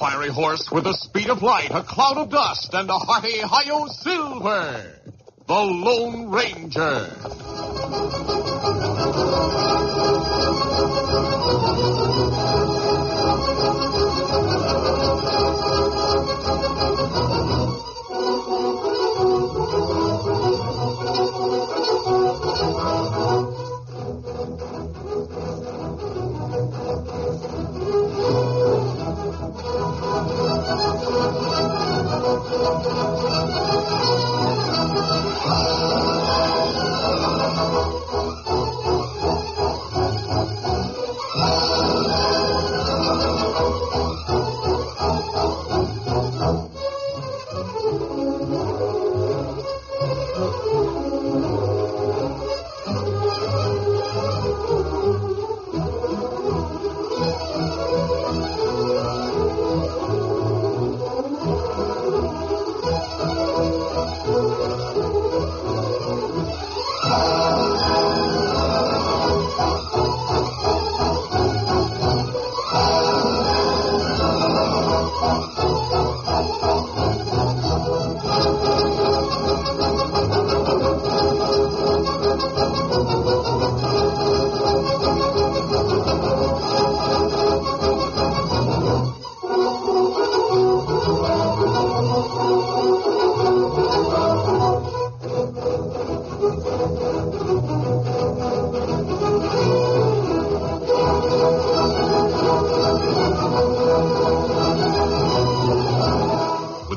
fiery horse with the speed of light, a cloud of dust, and a hearty hi-yo silver. The Lone Ranger.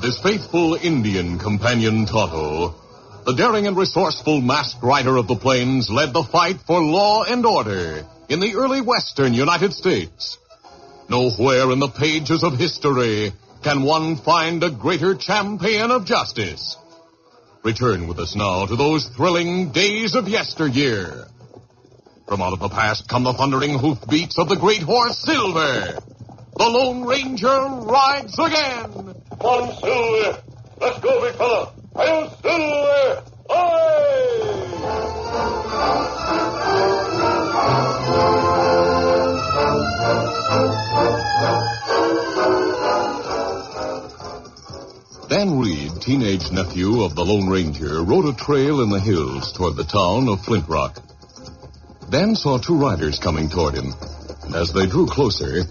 His faithful Indian companion Tonto, the daring and resourceful masked rider of the plains led the fight for law and order in the early western United States. Nowhere in the pages of history can one find a greater champion of justice. Return with us now to those thrilling days of yesteryear. From out of the past come the thundering hoofbeats of the great horse Silver. The Lone Ranger rides again. Come on, Silver. Let's go, big fella. Hi-yo, Silver. Dan Reed, teenage nephew of the Lone Ranger, rode a trail in the hills toward the town of Flint Rock. Dan saw two riders coming toward him, and as they drew closer,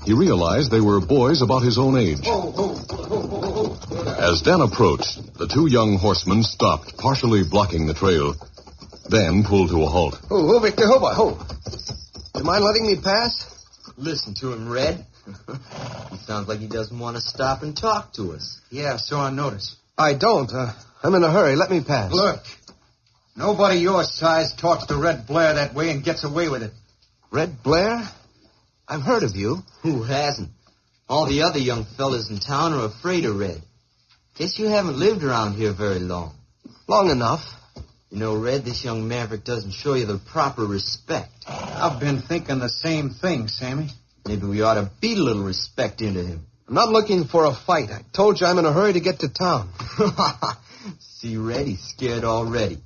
he realized they were boys about his own age. As Dan approached, the two young horsemen stopped, partially blocking the trail. Dan pulled to a halt. Oh, Victor, ho. Do you mind letting me pass? Listen to him, Red. He sounds like he doesn't want to stop and talk to us. Yeah, so I notice. I don't. I'm in a hurry. Let me pass. Look, nobody your size talks to Red Blair that way and gets away with it. Red Blair? I've heard of you. Who hasn't? All the other young fellas in town are afraid of Red. Guess you haven't lived around here very long. Long enough. You know, Red, this young maverick doesn't show you the proper respect. I've been thinking the same thing, Sammy. Maybe we ought to beat a little respect into him. I'm not looking for a fight. I told you I'm in a hurry to get to town. See, Red, he's scared already.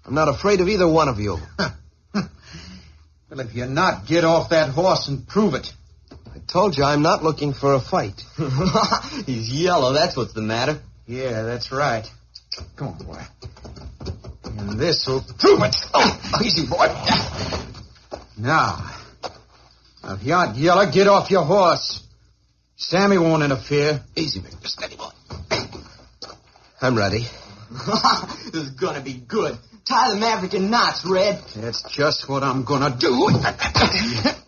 I'm not afraid of either one of you. Well, if you're not, get off that horse and prove it. I told you I'm not looking for a fight. He's yellow, that's what's the matter. Yeah, that's right. Come on, boy. And this will prove it. Oh, easy, boy. Now, if you aren't yellow, get off your horse. Sammy won't interfere. Easy, Victor. Steady, boy. I'm ready. This is gonna be good. Tie the maverick in knots, Red. That's just what I'm gonna do.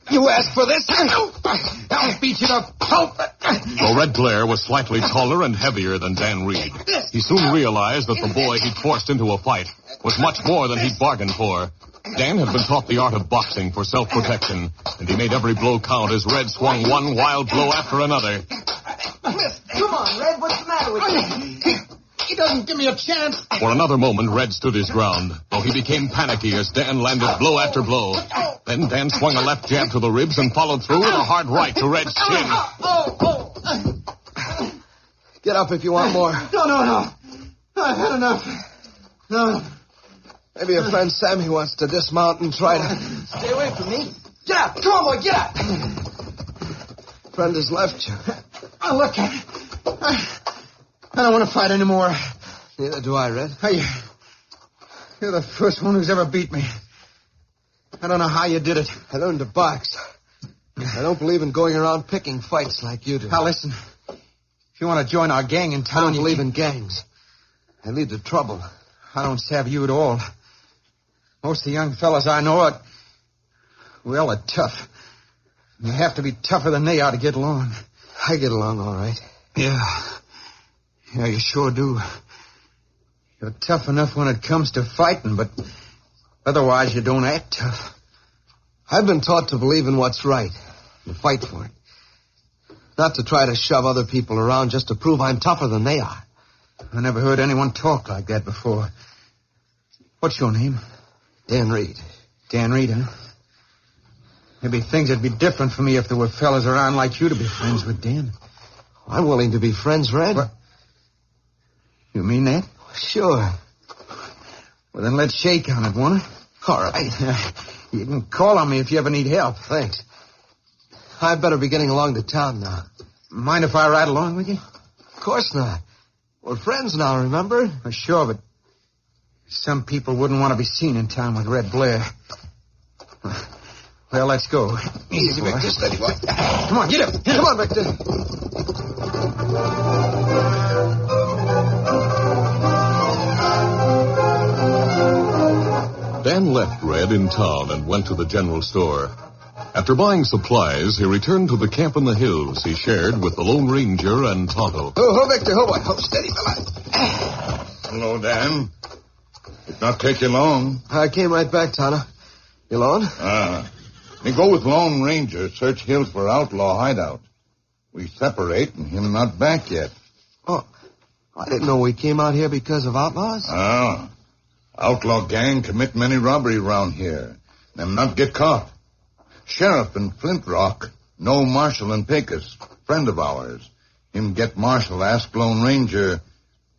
You asked for this? I'll beat you to pulp. Though Red Blair was slightly taller and heavier than Dan Reed, he soon realized that the boy he'd forced into a fight was much more than he'd bargained for. Dan had been taught the art of boxing for self-protection, and he made every blow count as Red swung one wild blow after another. Come on, Red, what's the matter with you? He doesn't give me a chance. For another moment, Red stood his ground, though he became panicky as Dan landed blow after blow. Then Dan swung a left jab to the ribs and followed through with a hard right to Red's chin. Get up if you want more. No. I've had enough. No. Maybe your friend Sammy wants to dismount and try to... Stay away from me. Get up! Come on, boy, get up! Friend has left you. Oh, look at it. I don't want to fight anymore. Neither do I, Red. You're the first one who's ever beat me. I don't know how you did it. I learned to box. I don't believe in going around picking fights like you do. Now, listen. If you want to join our gang in town... I don't believe in gangs. They lead to trouble. I don't savvy you at all. Most of the young fellas I know are... well, are tough. You have to be tougher than they are to get along. I get along all right. Yeah. Yeah, you sure do. You're tough enough when it comes to fighting, but otherwise you don't act tough. I've been taught to believe in what's right and fight for it. Not to try to shove other people around just to prove I'm tougher than they are. I never heard anyone talk like that before. What's your name? Dan Reed. Dan Reed, huh? Maybe things would be different for me if there were fellas around like you to be friends with, Dan. I'm willing to be friends, Red. What? You mean that? Sure. Well, then let's shake on it, won't it? All right. You can call on me if you ever need help. Thanks. I'd better be getting along to town now. Mind if I ride along with you? Of course not. We're friends now, remember? Sure, but some people wouldn't want to be seen in town with Red Blair. Well, let's go. Easy, Victor. Steady, boy. Come on, get up. Come on, Victor. Dan left Red in town and went to the general store. After buying supplies, he returned to the camp in the hills he shared with the Lone Ranger and Tonto. Oh, Victor. Oh, boy. Oh, steady, fella. Hello, Dan. Did not take you long. I came right back, Tonto. You alone? Me go with Lone Ranger, search hills for outlaw hideout. We separate and him not back yet. Oh, I didn't know we came out here because of outlaws. Outlaw gang commit many robbery around here. Them not get caught. Sheriff in Flint Rock know Marshal and Pecos, friend of ours. Him get Marshal, ask Lone Ranger,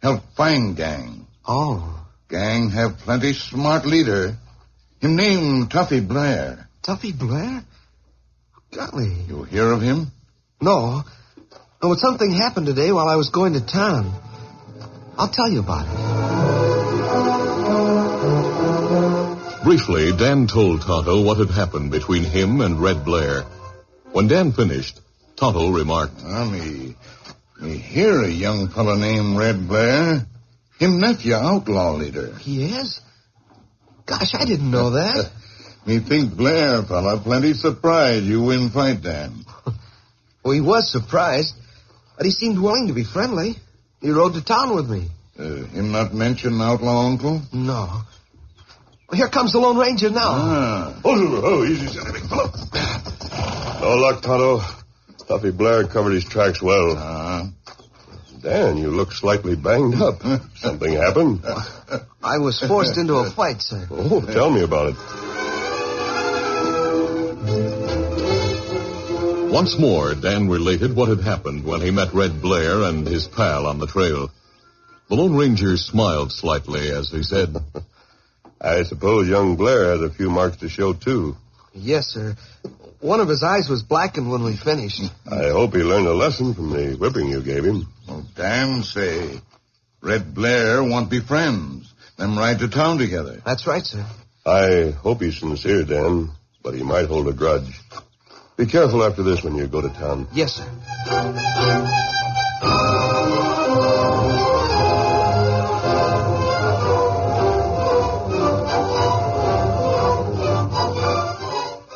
help find gang. Oh. Gang have plenty smart leader. Him name Tuffy Blair. Tuffy Blair? Golly. You hear of him? No. But something happened today while I was going to town. I'll tell you about it. Briefly, Dan told Tonto what had happened between him and Red Blair. When Dan finished, Tonto remarked, Me hear a young fellow named Red Blair. Him nephew outlaw leader. He is? Gosh, I didn't know that. Me think Blair fella plenty surprised you win fight, Dan. Well, he was surprised, but he seemed willing to be friendly. He rode to town with me. Him not mention outlaw uncle? No. Well, here comes the Lone Ranger now. Oh, easy, steady, big fellow. No luck, Tonto. Tuffy Blair covered his tracks well. Dan, you look slightly banged up. Something happened? I was forced into a fight, sir. Oh, tell me about it. Once more, Dan related what had happened when he met Red Blair and his pal on the trail. The Lone Ranger smiled slightly as he said, I suppose young Blair has a few marks to show, too. Yes, sir. One of his eyes was blackened when we finished. I hope he learned a lesson from the whipping you gave him. Well, Dan say, Red Blair want be friends. Them ride to town together. That's right, sir. I hope he's sincere, Dan, but he might hold a grudge. Be careful after this when you go to town. Yes, sir.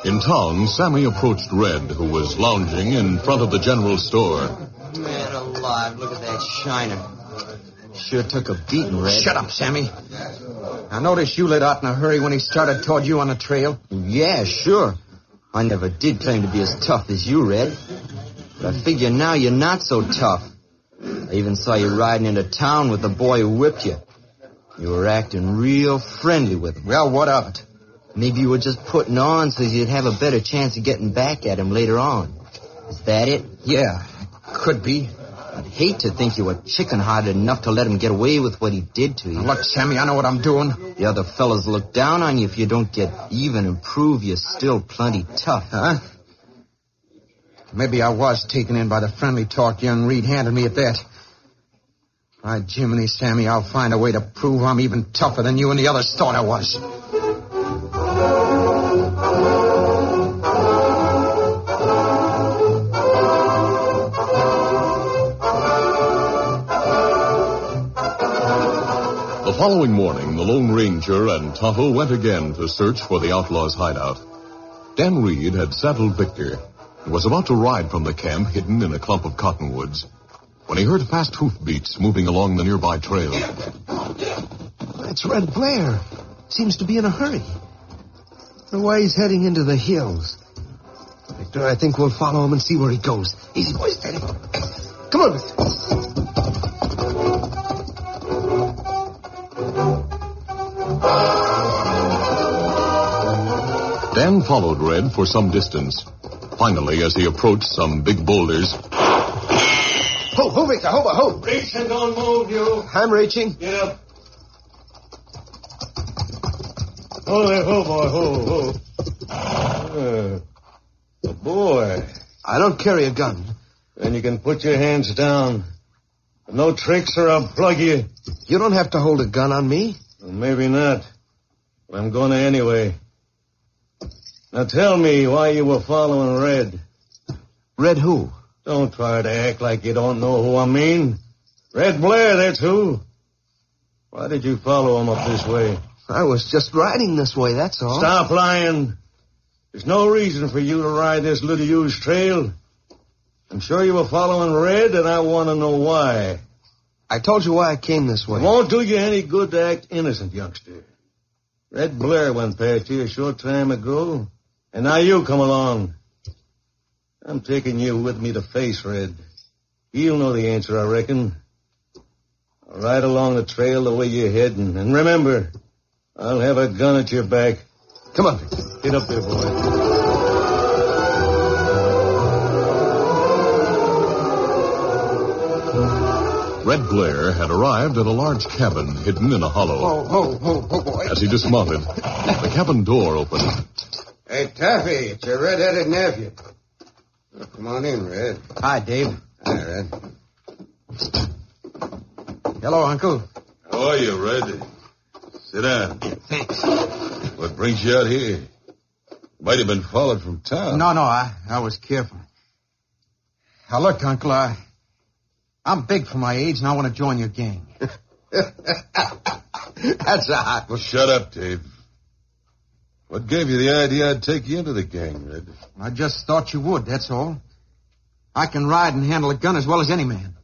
In town, Sammy approached Red, who was lounging in front of the general store. Man alive, look at that shiner. Sure took a beating, Red. Shut up, Sammy. I noticed you lit out in a hurry when he started toward you on the trail. Yeah, sure. I never did claim to be as tough as you, Red. But I figure now you're not so tough. I even saw you riding into town with the boy who whipped you. You were acting real friendly with him. Well, what of it? Maybe you were just putting on so you'd have a better chance of getting back at him later on. Is that it? Yeah, could be. I'd hate to think you were chicken-hearted enough to let him get away with what he did to you. Now, look, Sammy, I know what I'm doing. The other fellas look down on you if you don't get even and prove you're still plenty tough. Huh? Maybe I was taken in by the friendly talk young Reed handed me at that. By Jiminy, Sammy, I'll find a way to prove I'm even tougher than you and the others thought I was. The following morning, the Lone Ranger and Tonto went again to search for the outlaws' hideout. Dan Reed had saddled Victor and was about to ride from the camp hidden in a clump of cottonwoods when he heard fast hoofbeats moving along the nearby trail. That's Red Blair. Seems to be in a hurry. Wonder why he's heading into the hills. Victor, I think we'll follow him and see where he goes. Easy, boys, steady. Come on, Victor. Dan followed Red for some distance. Finally, as he approached some big boulders... Ho, Victor, ho. Reach and don't move, you. I'm reaching. Get up. Oh, there, boy, a boy. I don't carry a gun. Then you can put your hands down. No tricks or I'll plug you. You don't have to hold a gun on me. Well, maybe not. But I'm going to anyway. Now tell me why you were following Red. Red who? Don't try to act like you don't know who I mean. Red Blair, that's who. Why did you follow him up this way? I was just riding this way, that's all. Stop lying. There's no reason for you to ride this little used trail. I'm sure you were following Red, and I want to know why. I told you why I came this way. It won't do you any good to act innocent, youngster. Red Blair went past you a short time ago, and now you come along. I'm taking you with me to face Red. He'll know the answer, I reckon. I'll ride along the trail the way you're heading. And remember, I'll have a gun at your back. Come on, Victor. Get up there, boy. Red Blair had arrived at a large cabin hidden in a hollow. Ho, boy. As he dismounted, the cabin door opened. Hey, Tuffy, it's your red-headed nephew. Oh, come on in, Red. Hi, Dave. Hi, Red. Hello, Uncle. How are you, Red? Sit down. Thanks. What brings you out here? Might have been followed from town. No, I was careful. Now, look, Uncle, I'm big for my age, and I want to join your gang. That's a hot one. Shut up, Dave. What gave you the idea I'd take you into the gang, Red? I just thought you would, that's all. I can ride and handle a gun as well as any man.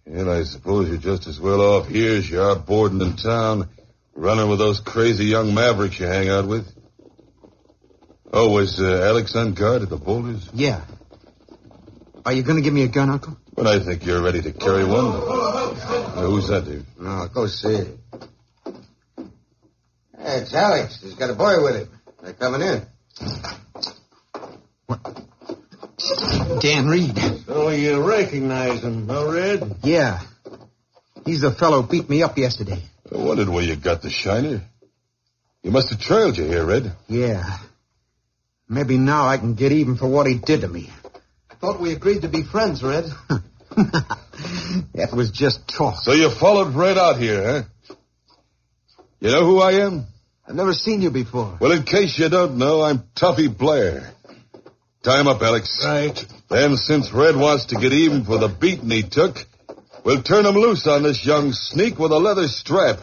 And I suppose you're just as well off here as you are boarding in town, running with those crazy young mavericks you hang out with. Oh, was Alex on guard at the boulders? Yeah. Are you going to give me a gun, Uncle? When I think you're ready to carry one. Who's that, Dave? No, go see. Hey, it's Alex. He's got a boy with him. They're coming in. What? Dan Reed. So you recognize him, huh, Red? Yeah. He's the fellow who beat me up yesterday. I wondered where you got the shiner. He must have trailed you here, Red. Yeah. Maybe now I can get even for what he did to me. I thought we agreed to be friends, Red. That was just talk. So you followed Red out here, huh? You know who I am? I've never seen you before. Well, in case you don't know, I'm Tuffy Blair. Tie him up, Alex. Right. Then, since Red wants to get even for the beating he took, we'll turn him loose on this young sneak with a leather strap.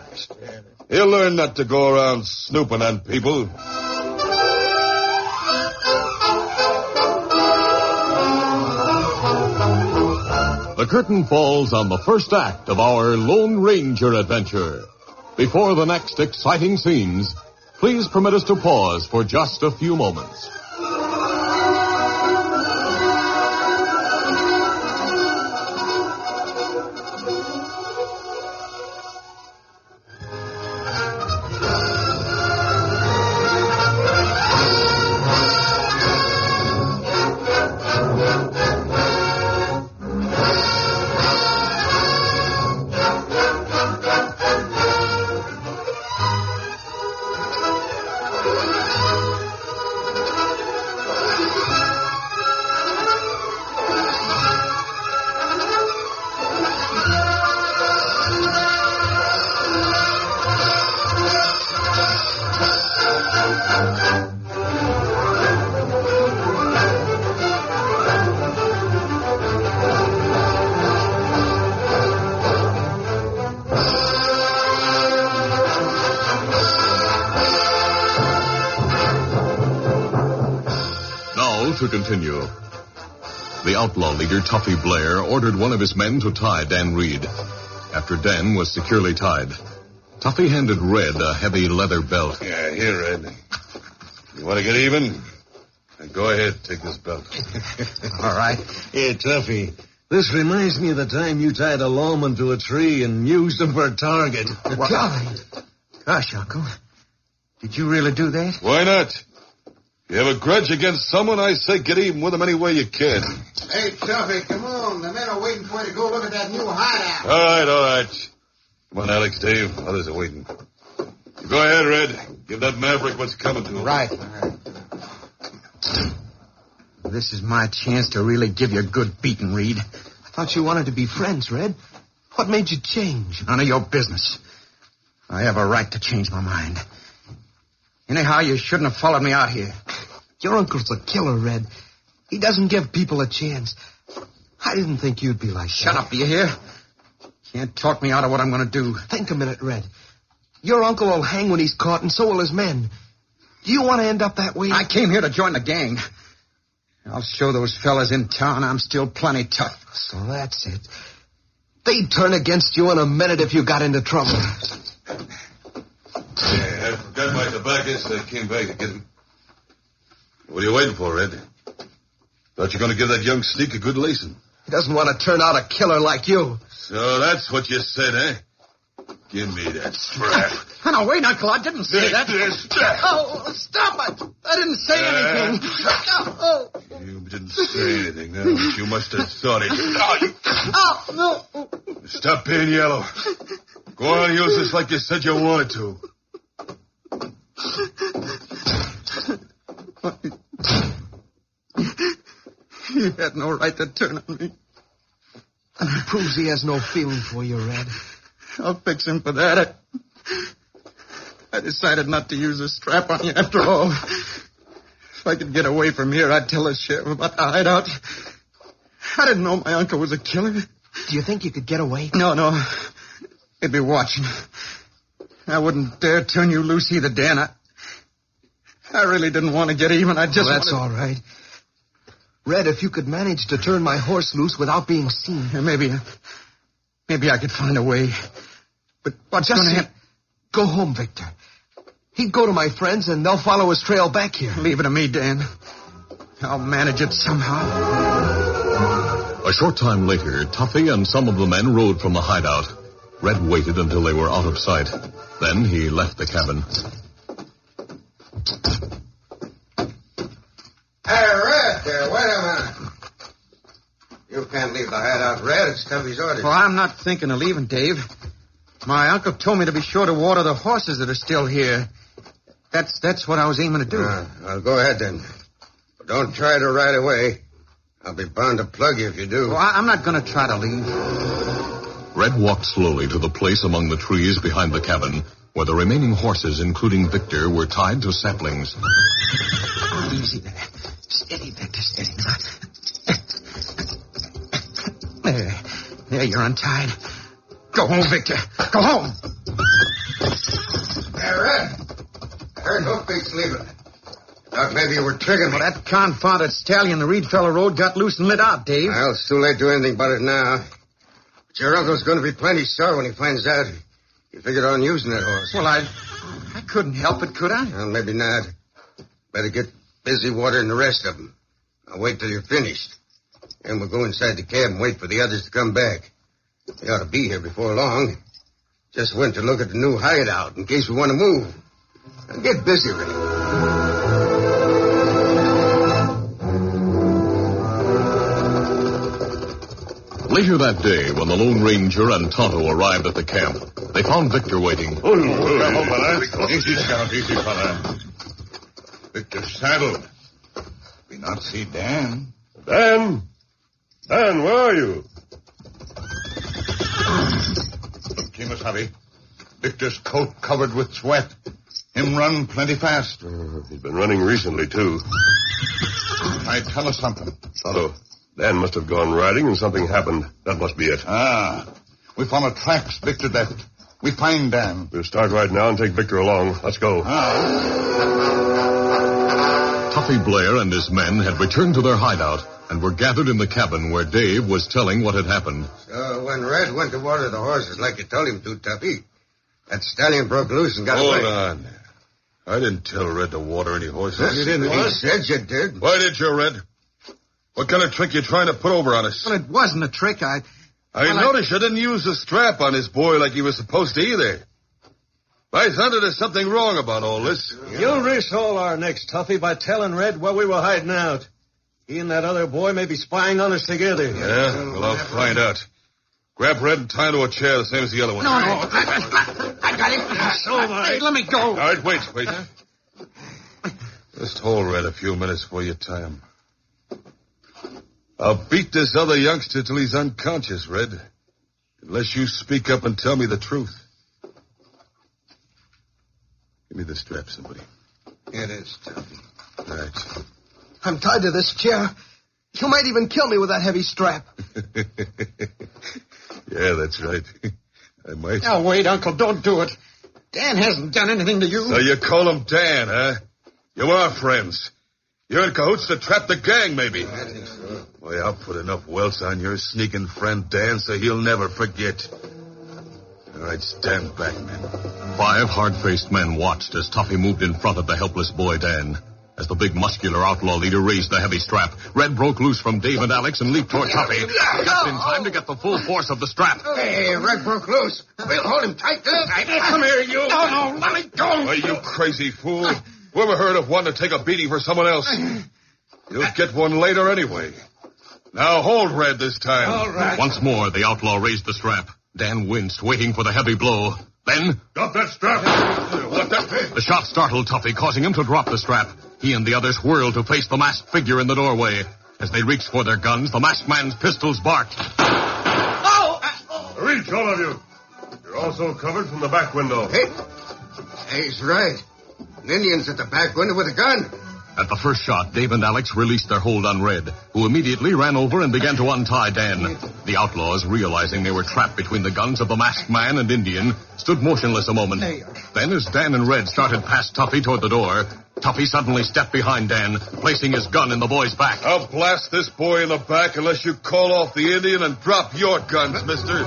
He'll learn not to go around snooping on people. The curtain falls on the first act of our Lone Ranger adventure. Before the next exciting scenes, please permit us to pause for just a few moments. now to continue. The outlaw leader, Tuffy Blair, ordered one of his men to tie Dan Reed. After Dan was securely tied, Tuffy handed Red a heavy leather belt. Yeah, here, Red. You want to get even? Then go ahead, take this belt. All right. Here, Tuffy. This reminds me of the time you tied a lawman to a tree and used him for a target. Gosh, Uncle. Did you really do that? Why not? If you have a grudge against someone, I say get even with them any way you can. Hey, Tuffy, come on. The men are waiting for you to go look at that new hideout. All right. Come on, Alex, Dave. Others are waiting. Go ahead, Red. Give that maverick what's coming to him. Right. This is my chance to really give you a good beating, Reed. I thought you wanted to be friends, Red. What made you change? None of your business. I have a right to change my mind. Anyhow, you shouldn't have followed me out here. Your uncle's a killer, Red. He doesn't give people a chance. I didn't think you'd be like that. Shut up, do you hear? Can't talk me out of what I'm going to do. Think a minute, Red. Your uncle will hang when he's caught, and so will his men. Do you want to end up that way? I came here to join the gang. I'll show those fellas in town I'm still plenty tough. So that's it. They'd turn against you in a minute if you got into trouble. Yeah, I forgot my tobacco, so I came back to get him. What are you waiting for, Red? Thought you were going to give that young sneak a good lacing. He doesn't want to turn out a killer like you. So that's what you said, eh? Give me that strap. No, wait, Uncle, I didn't say that. Oh, stop it. I didn't say anything. You didn't say anything, no, but you must have thought it. No. Stop being yellow. Go on, use this like you said you wanted to. He had no right to turn on me. Proves he has no feeling for you, Red. I'll fix him for that. I decided not to use a strap on you after all. If I could get away from here, I'd tell the sheriff about the hideout. I didn't know my uncle was a killer. Do you think you could get away? No. He'd be watching. I wouldn't dare turn you loose either, Dan. I really didn't want to get even. I just that's all right. Red, if you could manage to turn my horse loose without being seen. Maybe I could find a way. But what's going to happen? Go home, Victor. He'd go to my friends, and they'll follow his trail back here. Leave it to me, Dan. I'll manage it somehow. A short time later, Tuffy and some of the men rode from the hideout. Red waited until they were out of sight. Then he left the cabin. Hey, Red, wait a minute. You can't leave the hideout, Red. It's Tuffy's orders. Well, I'm not thinking of leaving, Dave. My uncle told me to be sure to water the horses that are still here. That's what I was aiming to do. Well, go ahead, then. But don't try to ride away. I'll be bound to plug you if you do. Well, I'm not going to try to leave. Red walked slowly to the place among the trees behind the cabin where the remaining horses, including Victor, were tied to saplings. Easy there. Steady, Victor, steady. There, you're untied. Go home, Victor. Go home. Hey, Red. I heard hoofbeats leaving. Thought maybe you were triggering me. Well, that confounded stallion the Reed fellow rode got loose and lit out, Dave. Well, it's too late to do anything about it now. But your uncle's going to be plenty sore when he finds out you figured on using that horse. Well, I couldn't help it, could I? Well, maybe not. Better get busy watering the rest of them. I'll wait till you're finished. Then we'll go inside the cab and wait for the others to come back. They ought to be here before long. Just went to look at the new hideout in case we want to move. Now get busy with it. Later that day, when the Lone Ranger and Tonto arrived at the camp, they found Victor waiting. Easy, Scout, easy, fella. Victor saddled. We not see Dan. Dan, where are you? Look, Kemosabe. Victor's coat covered with sweat. Him run plenty fast. He's been running recently, too. I tell us something. Tonto, Dan must have gone riding and something happened. That must be it. We follow tracks Victor left. We find Dan. We'll start right now and take Victor along. Let's go. Tuffy Blair and his men had returned to their hideout and were gathered in the cabin where Dave was telling what had happened. So when Red went to water the horses like you told him to, Tuffy, that stallion broke loose and got away. Hold on. I didn't tell Red to water any horses. You didn't. He said you did. Why did you, Red? What kind of trick you trying to put over on us? Well, it wasn't a trick. I noticed you didn't use the strap on his boy like you were supposed to either. By thunder, there's something wrong about all this. You'll risk all our necks, Tuffy, by telling Red where we were hiding out. He and that other boy may be spying on us together. Yeah, well, I'll find out. Grab Red and tie him to a chair the same as the other one. No. I got him. So have I. Hey, let me go. All right, wait. Just hold Red a few minutes before you tie him. I'll beat this other youngster till he's unconscious, Red. Unless you speak up and tell me the truth. Give me the strap, somebody. It is, Tuffy. All right. I'm tied to this chair. You might even kill me with that heavy strap. Yeah, that's right. I might. Now, wait, Uncle, don't do it. Dan hasn't done anything to you. So you call him Dan, huh? You are friends. You're in cahoots to trap the gang, maybe. I think so. Boy, I'll put enough welts on your sneaking friend Dan so he'll never forget. All right, stand back, men. 5 hard-faced men watched as Tuffy moved in front of the helpless boy Dan. As the big muscular outlaw leader raised the heavy strap, Red broke loose from Dave and Alex and leaped toward Tuffy. Just in time to get the full force of the strap. Hey, Red broke loose. We'll hold him tight. Come here, you. No, let me go. Why, you crazy fool. Who ever heard of one to take a beating for someone else? You'll get one later anyway. Now hold Red this time. All right. Once more, the outlaw raised the strap. Dan winced, waiting for the heavy blow. Then... Drop that strap. What the... The shot startled Tuffy, causing him to drop the strap. He and the others whirled to face the masked figure in the doorway. As they reached for their guns, the masked man's pistols barked. Reach, all of you. You're also covered from the back window. Hey, he's right. An Indian's at the back window with a gun. At the first shot, Dave and Alex released their hold on Red, who immediately ran over and began to untie Dan. The outlaws, realizing they were trapped between the guns of the masked man and Indian, stood motionless a moment. Then, as Dan and Red started past Tuffy toward the door, Tuffy suddenly stepped behind Dan, placing his gun in the boy's back. I'll blast this boy in the back unless you call off the Indian and drop your guns, mister.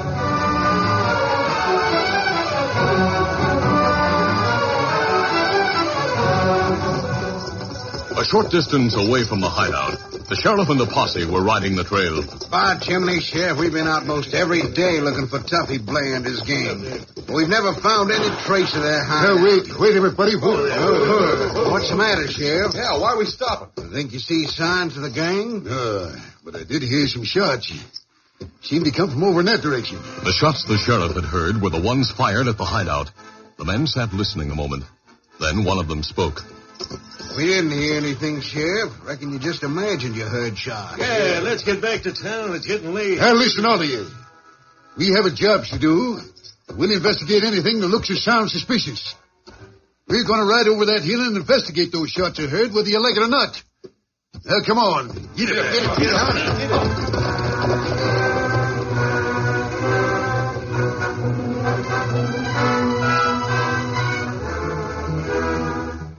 A short distance away from the hideout, the sheriff and the posse were riding the trail. By Chimney, Sheriff, we've been out most every day looking for Tuffy Blair and his gang. We've never found any trace of their hideout. Wait, everybody. What's the matter, Sheriff? Yeah, why are we stopping? Think you see signs of the gang? But I did hear some shots. Seemed to come from over in that direction. The shots the sheriff had heard were the ones fired at the hideout. The men sat listening a moment. Then one of them spoke. We didn't hear anything, Sheriff. Reckon you just imagined you heard shots. Yeah, let's get back to town. It's getting late. Now, listen, all of you. We have a job to do. We'll investigate anything that looks or sounds suspicious. We're going to ride over that hill and investigate those shots I heard, whether you like it or not. Now, come on. Get it.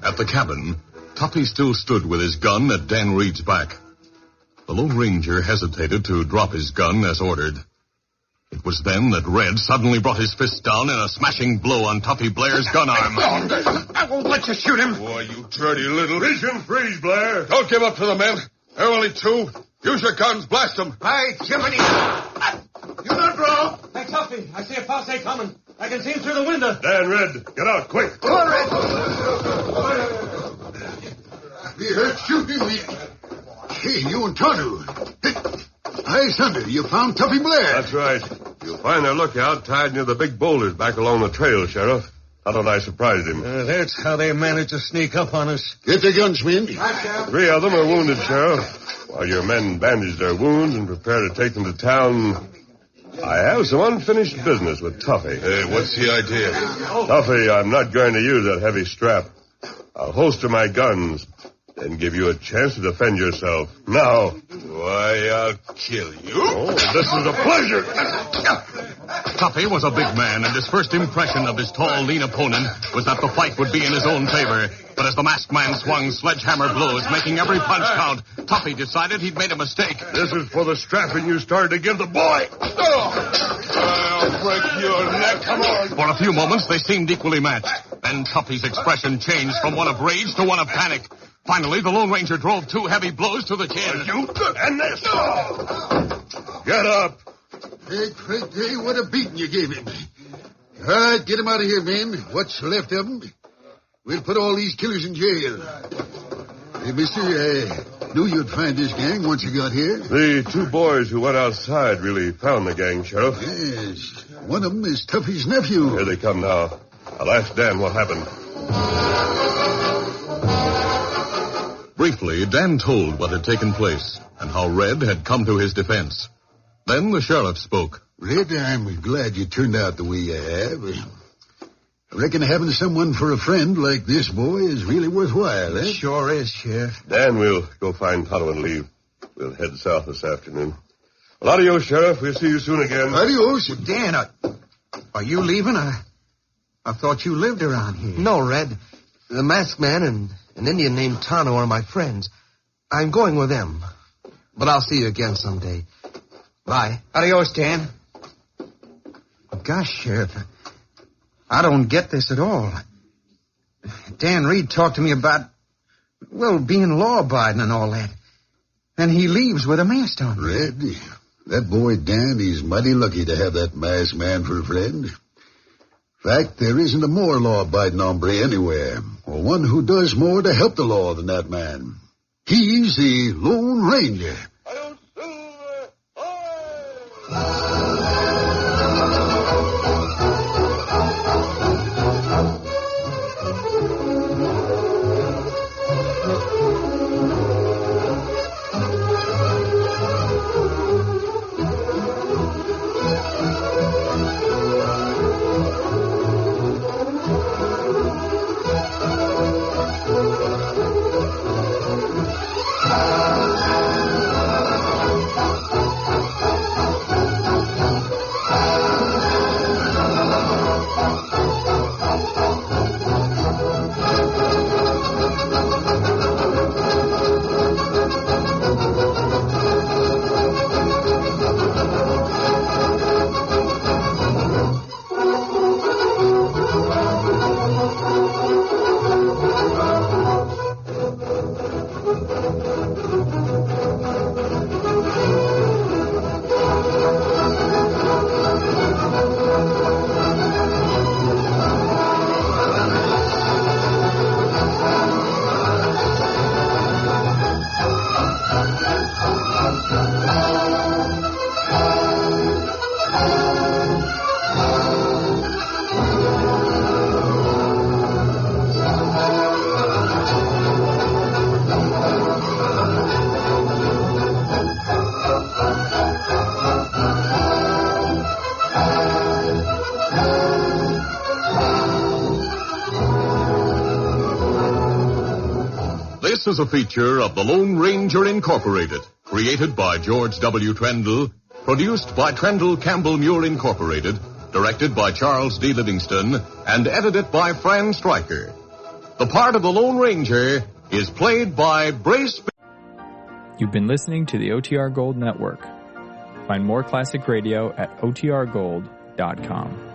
At the cabin, Tuffy still stood with his gun at Dan Reed's back. The Lone Ranger hesitated to drop his gun as ordered. It was then that Red suddenly brought his fist down in a smashing blow on Tuffy Blair's gun arm. I won't let you shoot him. Boy, you dirty little... Vision freeze, Blair. Don't give up to the men. There are only 2. Use your guns. Blast them. By Jiminy! You not draw. Hey, Tuffy, I see a posse coming. I can see him through the window. Dan, Red, get out, quick. We heard shooting. Hey, you and Tonto. Hey, Thunder, you found Tuffy Blair. That's right. You'll find their lookout tied near the big boulders back along the trail, Sheriff. How did I surprise him? That's how they managed to sneak up on us. Get the guns, men. 3 of them are wounded, Sheriff. While your men bandage their wounds and prepare to take them to town, I have some unfinished business with Tuffy. Hey, what's the idea? Tuffy, I'm not going to use that heavy strap. I'll holster my guns, then give you a chance to defend yourself. Now. Why, I'll kill you. Oh, this is a pleasure. Tuffy was a big man, and his first impression of his tall, lean opponent was that the fight would be in his own favor. But as the masked man swung sledgehammer blows, making every punch count, Tuffy decided he'd made a mistake. This is for the strapping you started to give the boy. I'll break your neck. Come on. For a few moments, they seemed equally matched. Then Tuffy's expression changed from one of rage to one of panic. Finally, the Lone Ranger drove 2 heavy blows to the chin. You and this. Get up. Hey, what a beating you gave him. All right, get him out of here, men. What's left of him? We'll put all these killers in jail. Hey, mister, I knew you'd find this gang once you got here. The 2 boys who went outside really found the gang, Sheriff. Yes. One of them is Tuffy's nephew. Here they come now. I'll ask Dan what happened. Briefly, Dan told what had taken place and how Red had come to his defense. Then the sheriff spoke. Red, I'm glad you turned out the way you have. I reckon having someone for a friend like this boy is really worthwhile, eh? Sure is, Sheriff. Dan, we'll go find Tonto and leave. We'll head south this afternoon. Well, adios, Sheriff. We'll see you soon again. Adios. Dan, are you leaving? I thought you lived around here. No, Red. The masked man and an Indian named Tonto are my friends. I'm going with them. But I'll see you again someday. Bye. Adios, Dan. Gosh, Sheriff, I don't get this at all. Dan Reed talked to me about, well, being law-abiding and all that. And he leaves with a mask on. Red, that boy Dan, he's mighty lucky to have that masked man for a friend. In fact, there isn't a more law-abiding hombre anywhere, or one who does more to help the law than that man. He's the Lone Ranger. This is a feature of the Lone Ranger Incorporated, created by George W. Trendle, produced by Trendle Campbell Muir Incorporated, directed by Charles D. Livingston, and edited by Fran Stryker. The part of the Lone Ranger is played by Brace. You've been listening to the OTR Gold Network. Find more classic radio at otrgold.com.